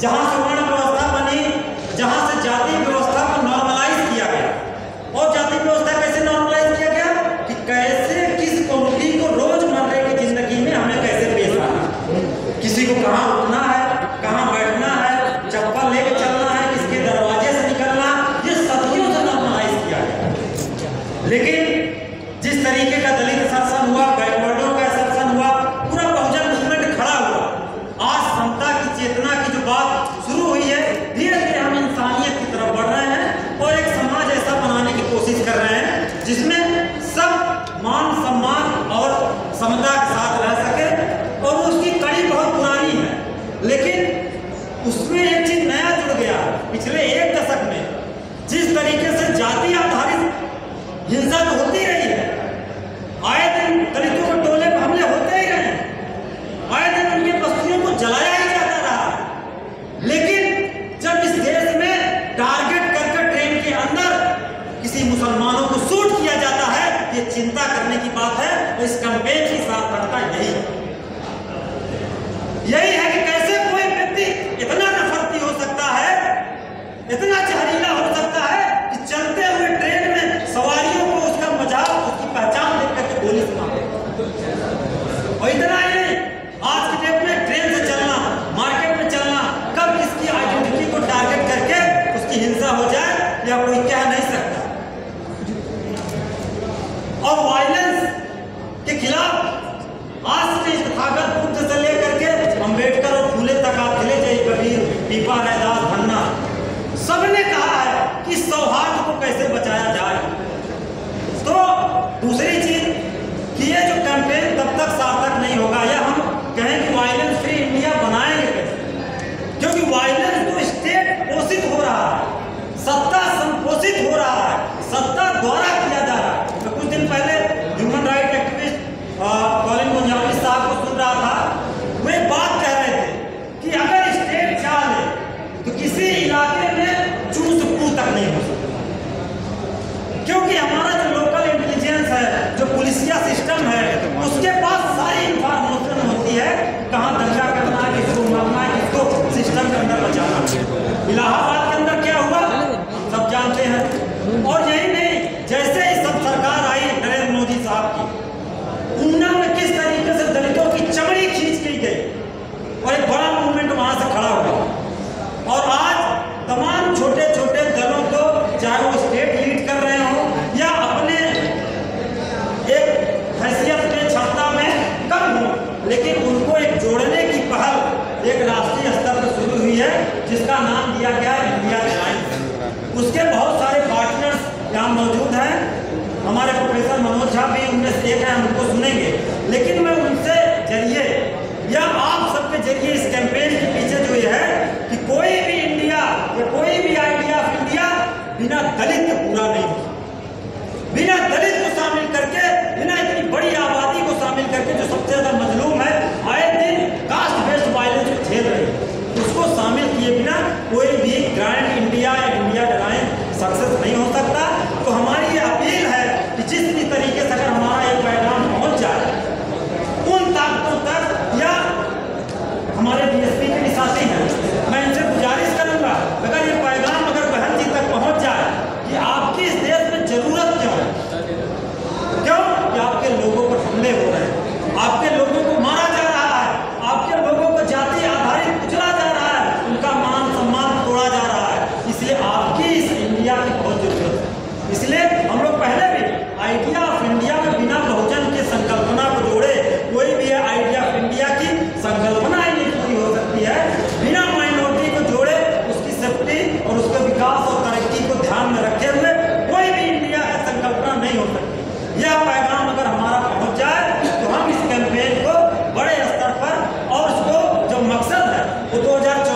जहां से वर्ण व्यवस्था बनी, जहां से जाति व्यवस्था को नॉर्मलाइज किया गया। और जाति व्यवस्था कैसे नॉर्मलाइज किया गया कि कैसे किस कम्युनिटी को रोजमर्रा की जिंदगी में हमें कैसे पेश आना, किसी को कहाँ उठना है, कहाँ बैठना है, चप्पल लेके चलना है, किसके दरवाजे से निकलना, ये सदियों से नॉर्मलाइज किया गया। लेकिन जिस तरीके का दलित शासन हुआ, बैकवर्डों का शासन हुआ, पूरा बहुजन मूवमेंट खड़ा हुआ, आज समता की चेतना की जो बात शुरू हुई है, धीरे धीरे हम इंसानियत की तरफ बढ़ रहे हैं और एक समाज ऐसा बनाने की कोशिश कर रहे हैं जिसमें सब मान सम्मान और समता के साथ रह सके। और उसकी कड़ी बहुत पुरानी है, लेकिन उसमें एक चीज नया जुड़ गया पिछले एक दशक में। जिस तरीके से जाति आधारित हिंसा तो होती रही है, आए दिन दलितों के टोले पर हमले होते ही रहे, आए दिन उनकी बस्तियों को जलाया ही जाता रहा। लेकिन जब इस देश में टारगेट करके ट्रेन के अंदर किसी मुसलमानों को शूट किया जाता है, ये चिंता करने की बात है। तो इस कैंपेन की सार्थकता यही है कि कैसे कोई व्यक्ति इतना नफरती हो सकता है, इतना जहरीला हो सकता है कि चलते हुए ट्रेन में सवारियों को उसका मजाक, उसकी पहचान देख करके गोली से मारे। और इतना ही नहीं, आज की डेट में ट्रेन से चलना, मार्केट में चलना, कब किसकी आइडेंटिटी को टारगेट करके उसकी हिंसा हो जाए या कोई कह नहीं सकता। और वायलेंस के खिलाफ आज के तथागत बुद्ध से लेकर के अम्बेडकर और फूले तक आप चले जाइए, कबीर, पीपा, रैदास, धन्ना, सबने कहा है कि सौहार्द को कैसे बचाया जाए। तो दूसरी चीज कि ये जो कैंपेन तब तक सार्थक नहीं होगा या हम कहें कि वायलेंस फ्री इंडिया बनाएंगे कैसे, क्योंकि वायलेंस तो स्टेट पोषित हो रहा है, सत्ता संपोषित हो रहा है, सत्ता द्वारा किया जा रहा है। तो कुछ दिन पहले ह्यूमन राइट एक्टिविस्ट कॉलिन गुंजाविस साहब को सुन रहा था, वे बात कह रहे थे कि अगर स्टेट चाहे तो किसी इलाके में चूस पू तक नहीं हो सकता, क्योंकि हमारा जो लोकल इंटेलिजेंस है, जो पुलिसिया सिस्टम है, उसके पास सारी इंफॉर्मेशन होती है कहाँ दंगा करना है, किसको मारना है, किसको सिस्टम के अंदर बचाना है। इलाहाबाद के अंदर क्या हुआ सब जानते हैं। और यही नहीं, जैसे ही सब सरकार आई नरेंद्र मोदी साहब की, ऊना में किस तरीके से दलितों की चमड़ी खींच ली गई और एक बड़ा मूवमेंट वहां से खड़ा हुआ। और आज तमाम छोटे छोटे दलों को, चाहे वो स्टेट लीड कर रहे हो या अपने एक हैसियत में क्षमता में कम हो, लेकिन उनको एक जोड़ने की पहल एक राष्ट्रीय स्तर पर शुरू हुई है, जिसका नाम दिया गया है इंडिया अलायंस। उसके बहुत सारे पार्टनर्स यहाँ मौजूद हैं, हमारे प्रोफेसर मनोज झा भी उनमें से एक है, हम उनको सुनेंगे। लेकिन मैं उनसे जरिए या आप सबके जरिए इस कैंपेन के पीछे जो ये है कि कोई भी इंडिया या कोई भी आइडिया ऑफ इंडिया बिना दलित के पूरा नहीं हो सकता। बिना दलित को शामिल करके, बिना इतनी बड़ी आबादी को शामिल करके जो सबसे ज्यादा मजलूम है, आए दिन कास्ट बेस्ड वायलेंस को झेल रही है, उसको शामिल किए बिना कोई भी ग्रैंड इंडिया या इंडिया अलायंस सक्सेस नहीं हो सकता। तो हमारी ये अपील है कि जिस भी तरीके से अगर हमारा ये पैगाम पहुंच जाए उन ताकतों तक, या हमारे डीएसपी के भी साथी हैं, मैं इनसे गुजारिश करूंगा अगर ये पैगाम अगर बहन जी तक पहुंच जाए कि आपकी इस देश में जरूरत क्यों है, क्यों कि आपके लोगों पर हमले हो रहे हैं, आपके लोगों को मारा जा रहा है, आपके लोगों को जाति आधारित कुचला जा रहा है, उनका मान सम्मान तोड़ा जा रहा है। इसलिए आपकी इस इंडिया की बहुत जरूरत है। इसलिए हम लोग पहले भी आइडिया ऑफ इंडिया में बिना बहुजन की संकल्पना को जोड़े कोई भी आइडिया ऑफ इंडिया की संकल्पना ही नहीं पूरी हो सकती है। बिना माइनॉरिटी को जोड़े उसकी सेफ्टी और उसके विकास और तरक्की को ध्यान में रखे हुए कोई भी इंडिया की संकल्पना नहीं हो सकती। यह पैगाम अगर हमारा पहुंच जाए तो हम इस कैंपेन को बड़े स्तर पर और उसको जो मकसद है वो 2024